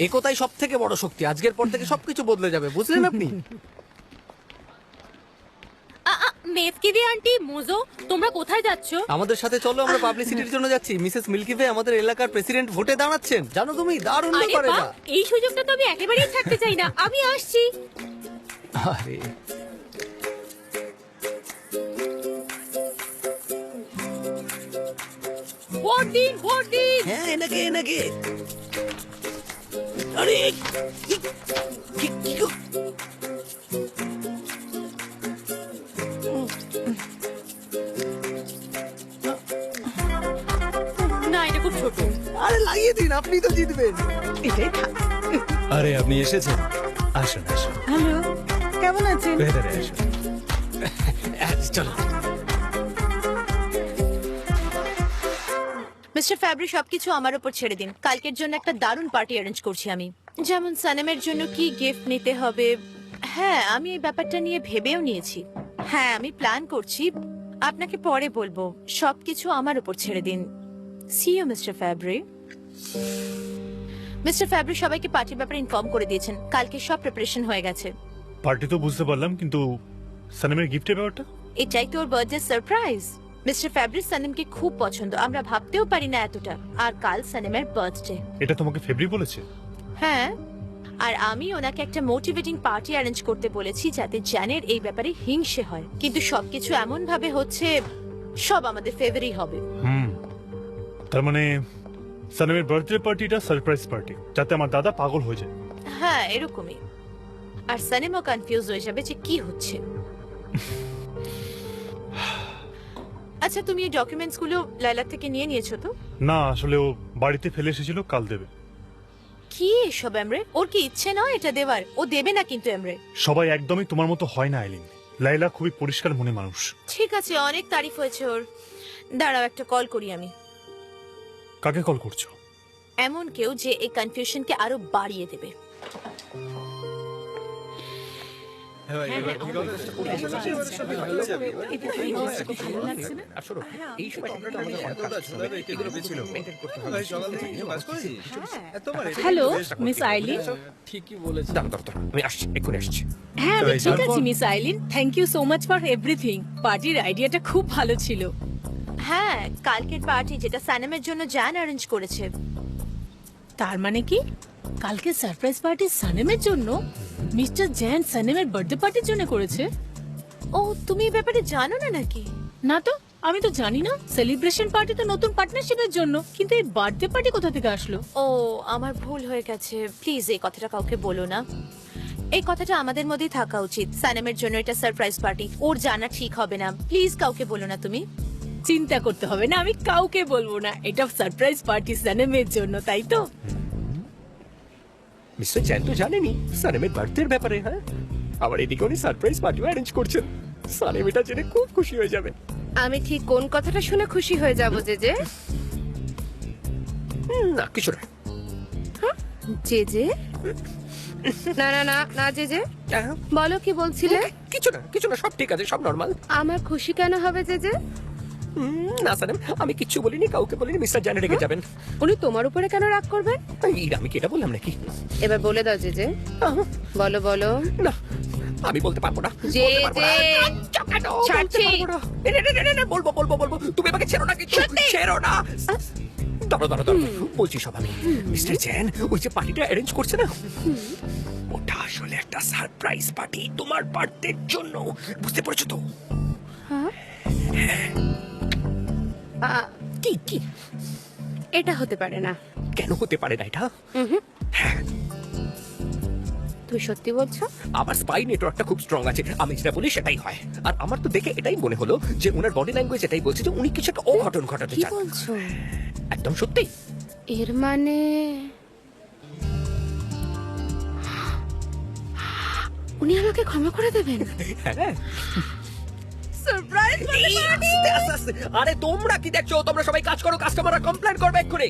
একতাই সব থেকে বড় শক্তি। আজকের পর থেকে সবকিছু বদলে যাবে, বুঝলেন আপনি? মেফকি দি আন্টি, মোজো, তোমরা কোথায় যাচ্ছ? আমাদের সাথে চলো, আমরা পাবলিসিটির জন্য যাচ্ছি। মিসেস মিল্কি ওয়ে আমাদের এলাকার প্রেসিডেন্ট ভোটে দাঁড়াচ্ছেন, জানো তুমি? দারুণ আরে ব্যাপার বাহ, এটা। এই সুযোগটা তো আমি একেবারেই ছাড়তে চাই না। আমি আসছি। আরে ভোট দিন, ভোট দিন। হ্যাঁ, এনাকে আরে না, এটা খুব ছোট। আরে লাগিয়ে দিন, আপনি তো জিতবেন। এটাই থাক। আরে আপনি এসেছেন, আসুন আসুন, হ্যালো, কেমন আছেন? ভেতরে আসুন। চলো। মিস্টার ফ্যাব্রি, সবকিছু আমার উপর ছেড়ে দিন। কালকের জন্য একটা দারুণ পার্টি অ্যারেঞ্জ করছি আমি। যেমন সানেমের জন্য কি গিফট নিতে হবে। হ্যাঁ, আমি এই ব্যাপারটা নিয়ে ভেবেও নিয়েছি। হ্যাঁ, আমি প্ল্যান করছি, আপনাকে পরে বলবো। সবকিছু আমার উপর ছেড়ে দিন। See you mister Fabri. Mister Fabri সবাইকে পার্টির ব্যাপারে ইনফর্ম করে দিয়েছেন। কালকে সব প্রিপারেশন হয়ে গেছে। পার্টি তো বুঝতে পারলাম, কিন্তু সানেমের গিফটের ব্যাপারটা? এটাই তোর বার্থডে সারপ্রাইজ। মিস্টার ফ্যাব্রি সানেমকে খুব পছন্দ, আমরা ভাবতেও পারি না এতটা। আর কাল সানেমের বার্থডে। এটা তোমাকে ফেব্রি বলেছে? হ্যাঁ, আর আমি ওনাকে একটা মোটিভেটিং পার্টি অ্যারেঞ্জ করতে বলেছি যাতে জ্যানের এই ব্যাপারে হিংসে হয়। কিন্তু সবকিছু এমন ভাবে হচ্ছে সব আমাদের ফেভারই হবে। তার মানে সানেমের বার্থডে পার্টিটা সারপ্রাইজ পার্টি, যাতে আমার দাদা পাগল হয়ে যায়। হ্যাঁ, এরকমই। আর সানেমও কনফিউজ হয়ে যাবে যে কি হচ্ছে। আচ্ছা, তুমি এই ডকুমেন্টস গুলো লাইলা থেকে নিয়ে নিয়েছো তো? না, আসলে ও বাড়িতে ফেলে এসেছিল, কাল দেবে। কি এসব এমরে? ওর কি ইচ্ছে নয় এটা দেওয়ার? ও দেবে না কিন্তু এমরে। সবাই একদমই তোমার মতো হয় না আইলিন। লাইলা খুবই পরিষ্কার মনে মানুষ। ঠিক আছে, অনেক তারিফ হয়েছে ওর। দাঁড়াও, একটা কল করি আমি। কাকে কল করছো? এমন কেউ যে এই কনফিউশনকে আরো বাড়িয়ে দেবে। আর শোনো, এই সময় আমাদের অনেক কাজ করতে হবে, এগুলো কিছু maintain করতে হবে। Hello, miss Eileen. ঠিকই বলেছে। দাঁড়াও, আমি আসছি, এক্ষুনি আসছি। হ্যাঁ, আমি ঠিক আছি miss Eileen. Thank you so much for everything. পার্টির আইডিয়াটা খুব ভালো ছিল। হ্যাঁ, কালকের পার্টি যেটা সানেমের জন্য জ্যান অ্যারেঞ্জ করেছে। তার মানে কি কালকে সারপ্রাইজ পার্টি সানেমের জন্য? মিস্টার জ্যান সানেমের বার্থডে পার্টির জন্য করেছে? ও, তুমি এই ব্যাপারে জানো না নাকি? না তো, আমি তো জানি না। সেলিব্রেশন পার্টি তো নতুন পার্টনারশিপের জন্য, কিন্তু এই বার্থডে পার্টি কোথা থেকে আসলো? ও, আমার ভুল হয়ে গেছে। প্লিজ এই কথাটা কাউকে বলো না। এই কথাটা আমাদের মধ্যেই থাকা উচিত। সানেমের জন্য এটা সারপ্রাইজ পার্টি, ওর জানা ঠিক হবে না। প্লিজ কাউকে বলো না তুমি। চিন্তা করতে হবে না, আমি কাউকে বলবো না। এটা সারপ্রাইজ পার্টি সানেমের জন্য, তাই তো? মিস্টার চ্যান তো জানেনি সানেমের বার্থডের ব্যাপারে। হ্যাঁ, আবার এদিকে উনি সারপ্রাইজ পার্টিও অ্যারেঞ্জ করছেন। সানেম এটা জেনে খুব খুশি হয়ে যাবে। আমি ঠিক কোন কথাটা শুনে খুশি হয়ে যাব জেজে? না, কিছু না। জেজে? না না না না জেজে, হ্যাঁ, বলো কি বলছিলে? কিছু না, সব ঠিক আছে, সব নর্মাল। আমার খুশি কেন হবে জেজে? না সানেম, আমি কিচ্ছু বলিনি, কাউকে বলিনি। মিস্টার চ্যান রেগে যাবেন। উনি তোমার উপরে কেন রাগ করবেন? আমি কি এটা বললাম নাকি? এবার বলে দাও জেজে। বলো বলো। না, আমি বলতে পারবো না। যে বলতে পারবো না। ছাড়ছি। বলতে পারবো না। না, বলবো। তুমি আমাকে ছেড়ো না, কিন্তু ছেড়ো না। দাঁড়াও, বলছি সব আমি। মিস্টার চ্যান ওই যে পার্টিটা অ্যারেঞ্জ করছে না, ওটা আসলে একটা সারপ্রাইজ পার্টি তোমার বার্থডের জন্য। বুঝতে পেরেছো তো? কি এটা হতে পারে না। কেন হতে পারে না এটা? তুই সত্যি বলছো? আমার স্পাই নেটওয়ার্কটা খুব স্ট্রং আছে, আমি যেটা বলি সেটাই হয়। আর আমার তো দেখে এটাই মনে হলো যে ওনার বডি ল্যাঙ্গুয়েজ এটাই বলছে যে উনি কিছু একটা অঘটন ঘটাতে কি চান। বলছো? একদম সত্যি। এর মানে উনি আমাকে ক্ষমা করে দেবেন? হ্যাঁ। সারপ্রাইজ আস্তে আস্তে। আরে তোমরা কি দেখছো? তোমরা সবাই কাজ করো, কাস্টমাররা কমপ্লেইন করবে এক্ষুনি।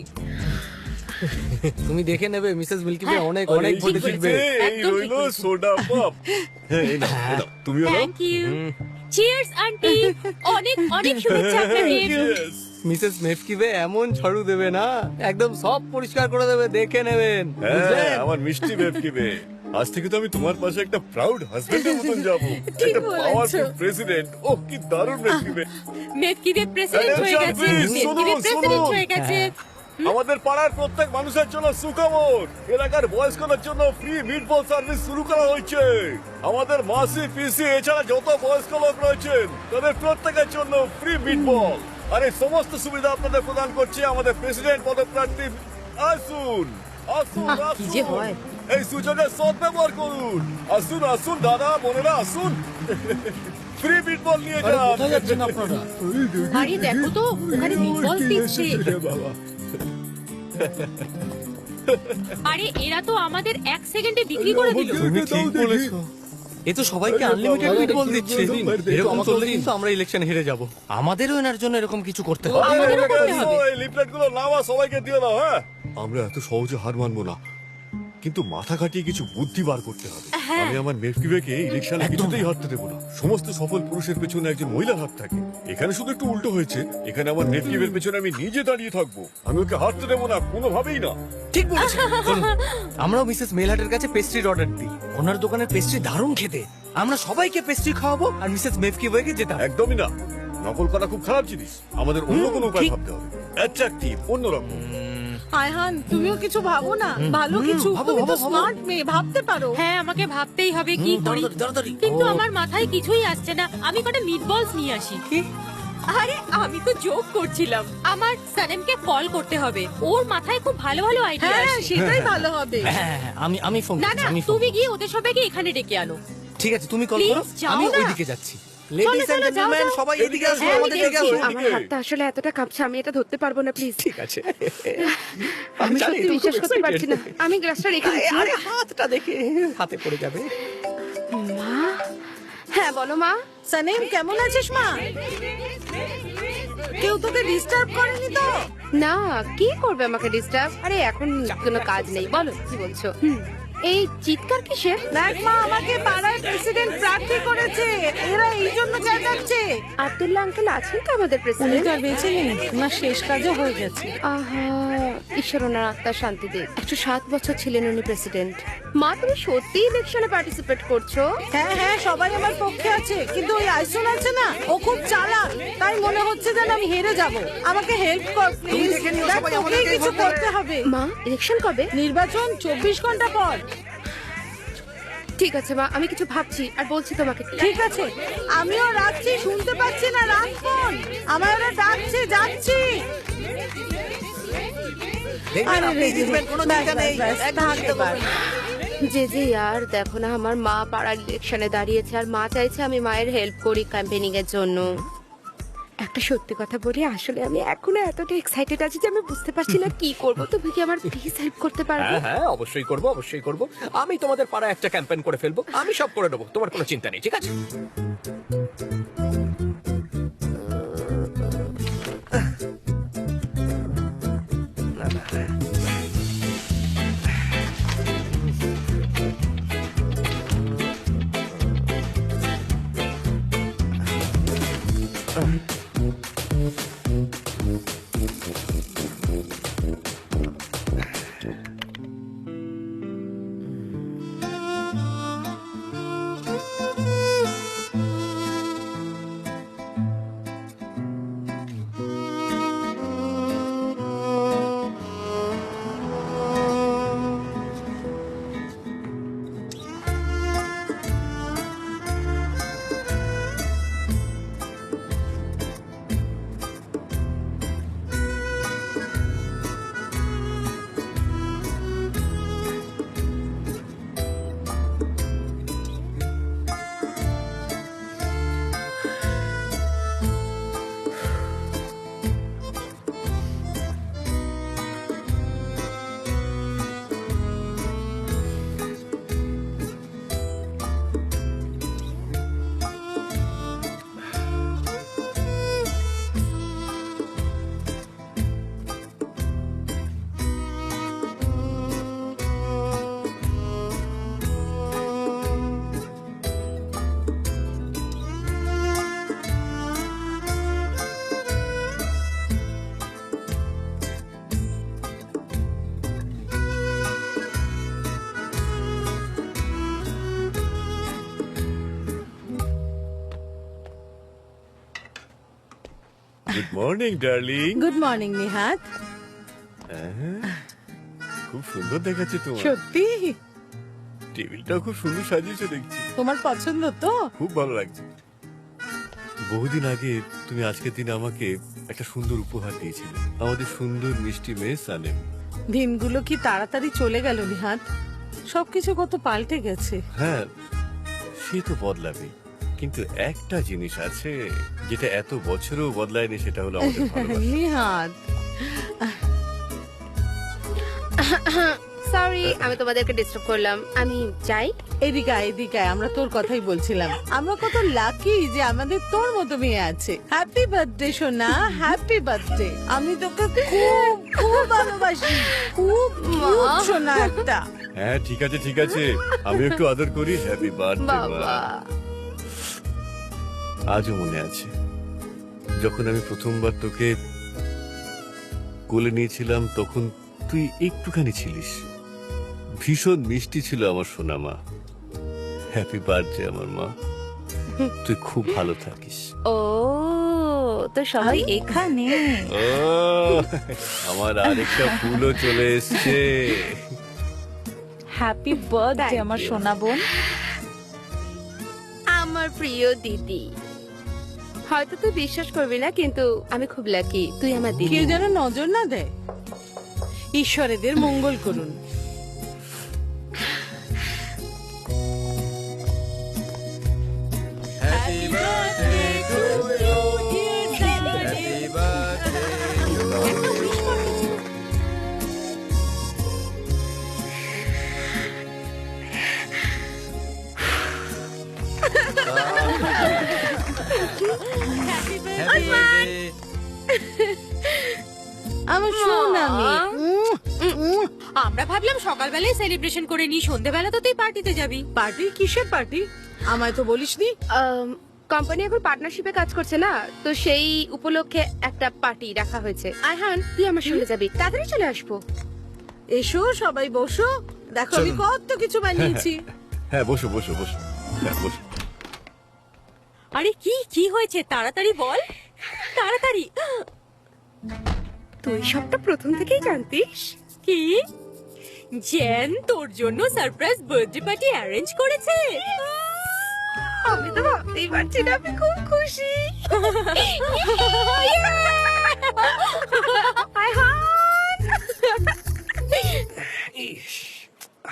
তুমি দেখে নেবে মিসেস মিল্কি ওয়ে অনেক এই রইলো সোডা পপ। এই নাও, তুমিও নাও। Thank you. চিয়ার্স আন্টি, অনেক অনেক শুভেচ্ছা আপনাকে। মিসেস মেফকিবে এমন ঝাড়ু দেবে না, একদম সব পরিষ্কার করে দেবে, দেখে নেবেন। হ্যাঁ, বুঝলেন? আমার মিষ্টি বেবকিবে, আজ থেকে তো আমি তোমার পাশে একটা প্রাউড হাজবেন্ডের মতন যাব, একটা বলেছো? Powerful president. ও কি দারুণ বেবকিবে। মেদকিদের প্রেসিডেন্ট আরে, হয়ে গেছে, please, মেদকিদের শুনুন, প্রেসিডেন্ট শুনুন। হয়ে গেছে। আমাদের পাড়ার প্রত্যেক মানুষের জন্য সুখবর, এলাকার বয়স্কদের জন্য ফ্রি মিটবল সার্ভিস শুরু করা হয়েছে। আমাদের মাসি পিসি এছাড়া যত বয়স্ক লোক রয়েছেন তাদের প্রত্যেকের জন্য ফ্রি মিটবল, আর এই সমস্ত সুবিধা আপনাদের প্রদান করছে আমাদের প্রেসিডেন্ট পদপ্রার্থী। আসুন আসুন কি যে আসুন, হয়। এই সুযোগের সদ্ব্যবহার করুন। আসুন আসুন দাদা বোনেরা, আসুন ফ্রি মিটবল নিয়ে আরে যান। কোথায় যাচ্ছেন আপনারা? আরে দেখো তো, ওখানে মিটবল দিচ্ছে। আরে এরা তো আমাদের 1 সেকেন্ডে বিক্রি করে দিল। তুমি ঠিক বলেছো। এ তো সবাইকে আনলিমিটেড মিটবল দিচ্ছে। এরকম চললে কিন্তু আমরা ইলেকশন হেরে যাব। আমাদেরও এনার জন্য এরকম কিছু করতে হবে। আমাদেরও করতে হবে। এই লিফলেট গুলো নামা, সবাইকে দিয়ে দাও। হ্যাঁ, আমরা এত সহজে হার মানবো না, কিন্তু মাথা খাটিয়ে কিছু বুদ্ধি বার করতে হবে। আমি আমার মেফকিবেকে ইলেকশনে কিছুতেই হারতে দেবো না। সমস্ত সফল পুরুষের পেছনে একজন মহিলার হাত থাকে, এখানে শুধু একটু উল্টো হয়েছে। এখানে আমার মেফকিবের পেছনে আমি নিজে দাঁড়িয়ে থাকবো, আমি ওকে হারতে দেবো না কোনোভাবেই না। ঠিক বলেছেন। চলুন, আমরাও মিসেস মেলহাটের কাছে পেস্ট্রির অর্ডার দিই। ওনার দোকানের পেস্ট্রি দারুণ খেতে। আমরা সবাইকে পেস্ট্রি খাওয়াবো আর মিসেস মেফকিবেকে জেতাবো। একদমই না, নকল করা খুব খারাপ জিনিস। আমাদের অন্য কোনো উপায় ঠিক। ভাবতে হবে, অ্যাট্রাকটিভ, অন্যরকম। আয়হান, তুমিও কিছু ভাবো না, ভালো কিছু। ভাবো, তুমি তো ভাবো, ভাবো। স্মার্ট মেয়ে, ভাবতে পারো। হ্যাঁ, আমাকে ভাবতেই হবে কি করি। তাড়াতাড়ি। কিন্তু ও। আমার মাথায় কিছুই আসছে না। আমি কটা মিটবলস নিয়ে আসি। আরে আমি তো জোক করছিলাম। আমার সালেমকে কল করতে হবে, ওর মাথায় খুব ভালো ভালো আইডিয়া হ্যাঁ, আসে। সেটাই ভালো হবে। হ্যাঁ, আমি ফোন না করছি, না, আমি ফোন তুমি করছি। গিয়ে ওদের সবাইকে এখানে ডেকে আনো। ঠিক আছে, তুমি কল Please, করো, যাও আমি না। ওইদিকে যাচ্ছি। লেডিস চলো, এন্ড যাও, জেন্টলম্যান, যাও। সবাই এদিকে আসুন, হ্যাঁ, আমাদের এদিকে দিকে আসুন। আসুন। আমার হাতটা আসলে এতটা কাঁপছে, আমি এটা ধরতে পারবো না, প্লিজ। ঠিক আছে। আমি জানি, সত্যি তুমি বিশ্বাস খুব করতে excited। পারছি না। আমি গ্লাসটা রেখে দিচ্ছি। আরে হাতটা দেখে হাতে পড়ে যাবে। মা, হ্যাঁ বলো মা। সানিম, কেমন আছিস মা? কেউ তোকে ডিস্টার্ব করেনি তো? না, কি করবে আমাকে ডিস্টার্ব? আরে এখন কোনো কাজ নেই, বলো কি বলছো। এই চিৎকার কিসের? দেখ মা, আমাকে পাড়ায় প্রেসিডেন্ট প্রার্থী করেছে, এরা এই জন্য চেঁচাচ্ছে। আব্দুল্লাহ আঙ্কেল আছেন তো আমাদের উনি প্রেসিডেন্ট? তো আর বেঁচে নেই, ওনার শেষ কাজও হয়ে গেছে। আহা, ঈশ্বর ওনার আত্মার শান্তি দিক। 107 বছর ছিলেন উনি প্রেসিডেন্ট। মা, তুমি সত্যি ইলেকশনে পার্টিসিপেট করছো? হ্যাঁ হ্যাঁ, সবাই আমার পক্ষে আছে, কিন্তু ওই আইসন আছে না, ও খুব চালাক, তাই মনে হচ্ছে যেন আমি হেরে যাব। আমাকে হেল্প কর প্লিজ, দেখে নিও, সবাই তোকেই আমাদেরকেই কিছু ভোট দেবে। করতে হবে। মা, ইলেকশন কবে? নির্বাচন 24 ঘন্টা পর। ঠিক আছে মা, আমি কিছু ভাবছি আর বলছি তোমাকে। ঠিক আছে, আমিও রাখছি, শুনতে পাচ্ছি না, রাখ ফোন, আমার ওরা ডাকছে, যাচ্ছি। দেখবেন, আপনি জিতবেন, কোনো চিন্তা নেই। একদম থাক চিন্তা এবার। করবেন না। যে আর দেখো না, আমার মা পাড়ার ইলেকশনে দাঁড়িয়েছে আর মা চাইছে আমি মায়ের হেল্প করি ক্যাম্পেনিং এর জন্য। একটা সত্যি কথা বলি, আসলে আমি এখনো এতটা এক্সাইটেড আছি যে আমি বুঝতে পারছি না কি করব। তুমি কি আমার প্লিজ হেল্প করতে পারবে? হ্যাঁ হ্যাঁ, অবশ্যই করব, অবশ্যই করব। আমি তোমাদের পাড়ায় একটা ক্যাম্পেইন করে ফেলবো, আমি সব করে দেবো, তোমার কোনো চিন্তা নেই, ঠিক আছে? Good morning darling. Good morning Nihat. খুব সুন্দর দেখাচ্ছে তোমার। সত্যি টেবিলটা খুব সুন্দর সাজিয়েছো দেখছি। তোমার পছন্দ তো? খুব ভালো লাগছে। বহুদিন আগে তুমি আজকের দিনে আমাকে একটা সুন্দর উপহার দিয়েছিলে, আমাদের সুন্দর মিষ্টি মেয়ে সানেম। দিনগুলো কি তাড়াতাড়ি চলে গেল নিহাত, সবকিছু কত পাল্টে গেছে। হ্যাঁ, সে তো বদলাবে, কিন্তু একটা জিনিস আছে যেটা এত বছরও বদলায়নি, সেটা হলো আমাদের ভালোবাসা। নিহাত সরি আমি তোমাদেরকে ডিস্টার্ব করলাম, আমি যাই। এদিকে আয়, এদিকে আয়, আমরা তোর কথাই বলছিলাম। আমরা কত লাকি যে আমাদের তোর মতো মেয়ে আছে। হ্যাপি বার্থডে সোনা, হ্যাপি বার্থডে। আমি তোকে খুব খুব ভালোবাসি, খুব কিউট সোনা একটা। হ্যাঁ ঠিক আছে ঠিক আছে, আমি একটু আদর করি। হ্যাপি বার্থডে বাবা আজও মনে আছে যখন আমি প্রথমবার তোকে কোলে নিয়েছিলাম, তখন তুই একটুখানি ছিলিস, ভীষণ মিষ্টি ছিল আমার সোনা মা। হ্যাপি বার্থডে আমার মা, তুই খুব ভালো থাকিস। ও তো সবাই এখানে। ও আমার আরেকটা ফুলও চলে এসছে। হ্যাপি বার্থডে Thank আমার you. সোনা বোন। আমার প্রিয় দিদি, হয়তো তুই বিশ্বাস করবি না কিন্তু আমি খুব লাকি তুই আমার দিদি। কেউ যেন নজর না দেয়। ঈশ্বর এদের মঙ্গল করুন। Happy birthday to you, happy birthday. Happy birthday. আমার সোনা মেয়ে। আমরা ভাবলাম সকালবেলায় সেলিব্রেশন করে নি, সন্ধ্যেবেলা তো তুই পার্টিতে যাবি। পার্টি? কিসের পার্টি? আমায় তো বলিসনি। কোম্পানি এখন পার্টনারশিপে কাজ করছে না, তো সেই উপলক্ষে একটা পার্টি রাখা হয়েছে। আয়হান তুই আমার সঙ্গে যাবি, তাড়াতাড়ি চলে আসবো। এসো সবাই বসো, দেখো আমি কত কিছু বানিয়েছি। হ্যাঁ বসো বসো বসো, হ্যাঁ বসো। আরে কি কি হয়েছে তাড়াতাড়ি বল, তাড়াতাড়ি। তুই সবটা প্রথম থেকেই জানতিস? কি জেন তোর জন্য সারপ্রাইজ বার্থডে পার্টি অ্যারেঞ্জ করেছে? আমি তো ভাবতেই পারছি না, আমি খুব খুশি। ইস,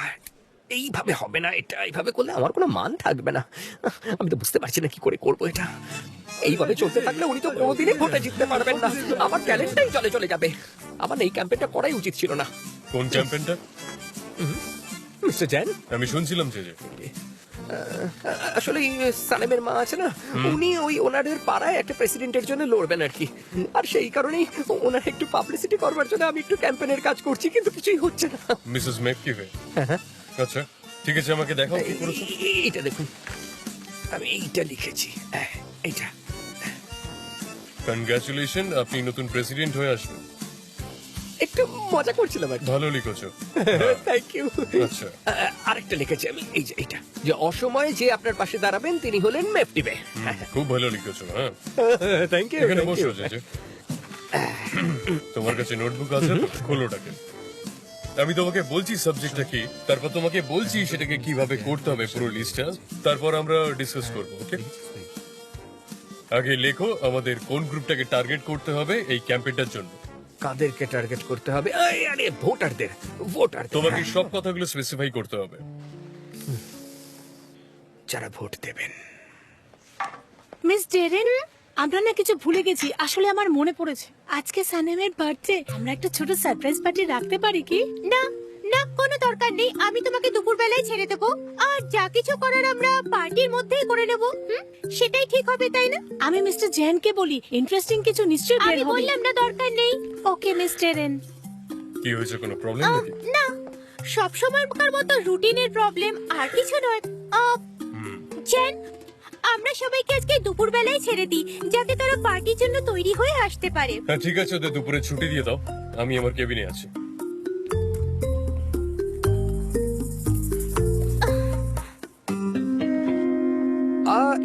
আর এইভাবে হবে না, এটা এইভাবে করলে আমার কোনো মান থাকবে না। আমি তো বুঝতে পারছি না কি করে করবো এটা। এইভাবে চলতে থাকলে উনি তো কোনোদিনই ভোটে জিততে পারবেন না, আমার ট্যালেন্টটাই চলে চলে যাবে। আমার এই ক্যাম্পেইনটা করাই উচিত ছিল না। কোন ক্যাম্পেনটা? মিস্টার জেন, আমি শুনছিলাম যে আসলে এই সালেমের মা আছে না, উনি ওই ওনাদের পাড়ায় একটা প্রেসিডেন্টের জন্য লড়বেন আর কি। আর সেই কারণেই ওনার একটু পাবলিসিটি করবার জন্য আমি একটু ক্যাম্পেইনের কাজ করছি, কিন্তু কিছুই হচ্ছে না। মিসেস মেককিভে। আচ্ছা ঠিক আছে, আমাকে দেখাও কি করেছো। এইটা দেখুন, আমি এইটা লিখেছি, এইটা। কনগ্রাচুলেশন, আপনি নতুন প্রেসিডেন্ট হয়ে আসবেন। একটু মজা করছিলাম আর কি। ভালো লিখেছো। Thank you. আচ্ছা আরেকটা লিখেছি আমি, এই যে এইটা, যে অসময়ে যে আপনার পাশে দাঁড়াবেন তিনি হলেন মেফটিবে। খুব ভালো লিখেছো। হ্যাঁ থ্যাংক ইউ। এখানে বসো যে তোমার কাছে নোটবুক আছে তো? খোলোটাকে। আমি তোমাকে বলছি সাবজেক্টটা কি, তারপর তোমাকে বলছি সেটাকে কিভাবে করতে হবে পুরো লিস্টটা, তারপর আমরা ডিসকাস করবো। ওকে, আগে লেখো আমাদের কোন গ্রুপটাকে টার্গেট করতে হবে এই ক্যাম্পেইনটার জন্য। কাদেরকে টার্গেট করতে হবে? আরে ভোটারদের, ভোটারদের। তোমাকে সব কথাগুলো স্পেসিফাই করতে হবে। যারা ভোট দেবেন। মিস ডেরেন, আমরা না কিছু ভুলে গেছি, আসলে আমার মনে পড়েছে আজকে সানেমের বার্থডে, আমরা একটা ছোট সারপ্রাইজ পার্টি রাখতে পারি কি? না না, কোনো দরকার নেই, আমি তোমাকে দুপুরবেলায় ছেড়ে দেবো, আর যা কিছু করার আমরা পার্টির মধ্যেই করে নেব। সেটাই ঠিক হবে, তাই না? আমি মিস্টার জেনকে বলি, ইন্টারেস্টিং কিছু নিশ্চয়ই বের হবে। আমি বললাম না দরকার নেই। ওকে মিস ডেরেন। কি হয়েছে, কোনো প্রবলেম নাকি? না, সব সময়কার মতো রুটিনের প্রবলেম, আর কিছু নয়। জেন, আমরা সবাইকে আজকে দুপুরবেলায় ছেড়ে দিই, যাতে তারা পার্টির জন্য তৈরি হয়ে আসতে পারে। হ্যাঁ ঠিক আছে, ওদের দুপুরে ছুটি দিয়ে দাও, আমি আমার কেবিনে আছি।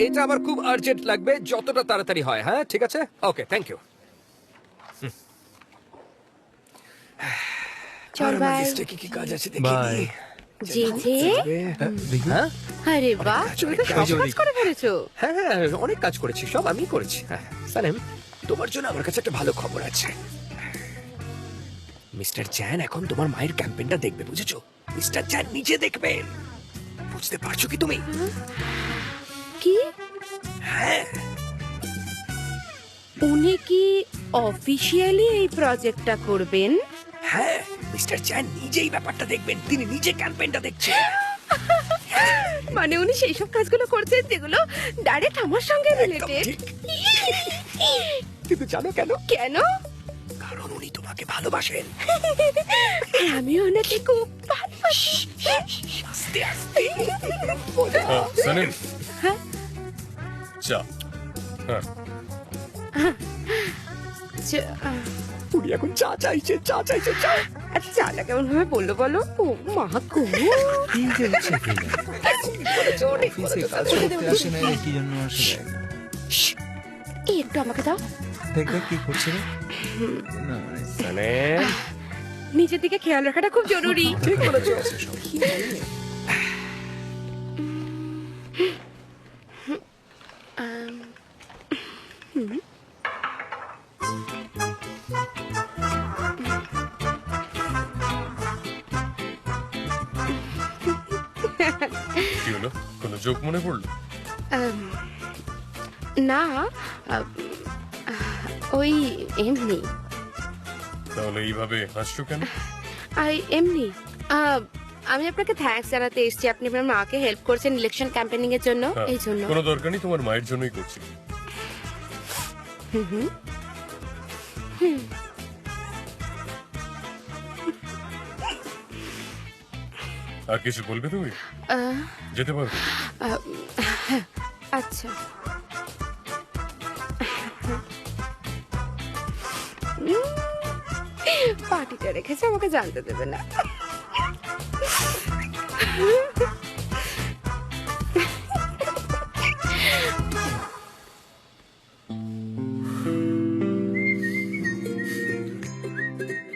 এটা আমার খুব আর্জেন্ট লাগবে, যতটা তাড়াতাড়ি হয়। হ্যাঁ ঠিক আছে, ওকে, থ্যাংক ইউ। চল বাই লিস্টে কি কি কাজ আছে দেখি বাই। জি জি হ্যাঁ আরে বাহ তুমি তো সব কাজ করে ফেলেছো। হ্যাঁ হ্যাঁ অনেক কাজ করেছি, সব আমি করেছি। হ্যাঁ সালেম, তোমার জন্য আমার কাছে একটা ভালো খবর আছে। মিস্টার চ্যান এখন তোমার মায়ের ক্যাম্পেইনটা দেখবে, বুঝেছো? মিস্টার চ্যান নিজে দেখবেন, বুঝতে পারছো কি তুমি? কি হ্যাঁ উনি কি অফিসিয়ালি এই প্রজেক্টটা করবেন? হ্যাঁ, মিস্টার চ্যান নিজেই ব্যাপারটা দেখবেন, তিনি নিজে ক্যাম্পেইনটা দেখছেন। মানে উনি সেই সব কাজগুলো করছেন যেগুলো ডাইরেক্ট আমার সঙ্গে রিলেটেড। ঠিক। কিন্তু জানো কেন? কেন? কারণ উনি তোমাকে ভালোবাসেন। আমি ওনাকে খুব ভালোবাসি। আস্তে আস্তে সানিম চা। হ্যাঁ উনি এখন চা চাইছে, চা চাইছে, চা। আচ্ছা চাটা কেমন ভাবে বললো বলো? ও মা গো, অফিসে কাজ করতে আসে না, এর কি জন্য আসে যায় না? এই একটু আমাকে দাও। দেখ দেখ কি করছে রে। না মানে নিজের দিকে খেয়াল রাখাটা খুব জরুরি। ঠিক বলেছো। কি হলো, কোনো জোক মনে পড়লো? না ওই এমনি তাহলে এইভাবে হাসছো কেন? এমনি আমি আপনাকে থ্যাঙ্কস জানাতে এসেছি, আপনি আপনার মাকে হেল্প করছেন ইলেকশন ক্যাম্পেনিং এর জন্য, হ্যাঁ, এই জন্য। কোনো দরকার নেই, তোমার মায়ের জন্যই করছি। আর কিছু বলবে তুমি? যেতে পারো। আচ্ছা পার্টিটা রেখেছে, আমাকে জানতে দেবে না।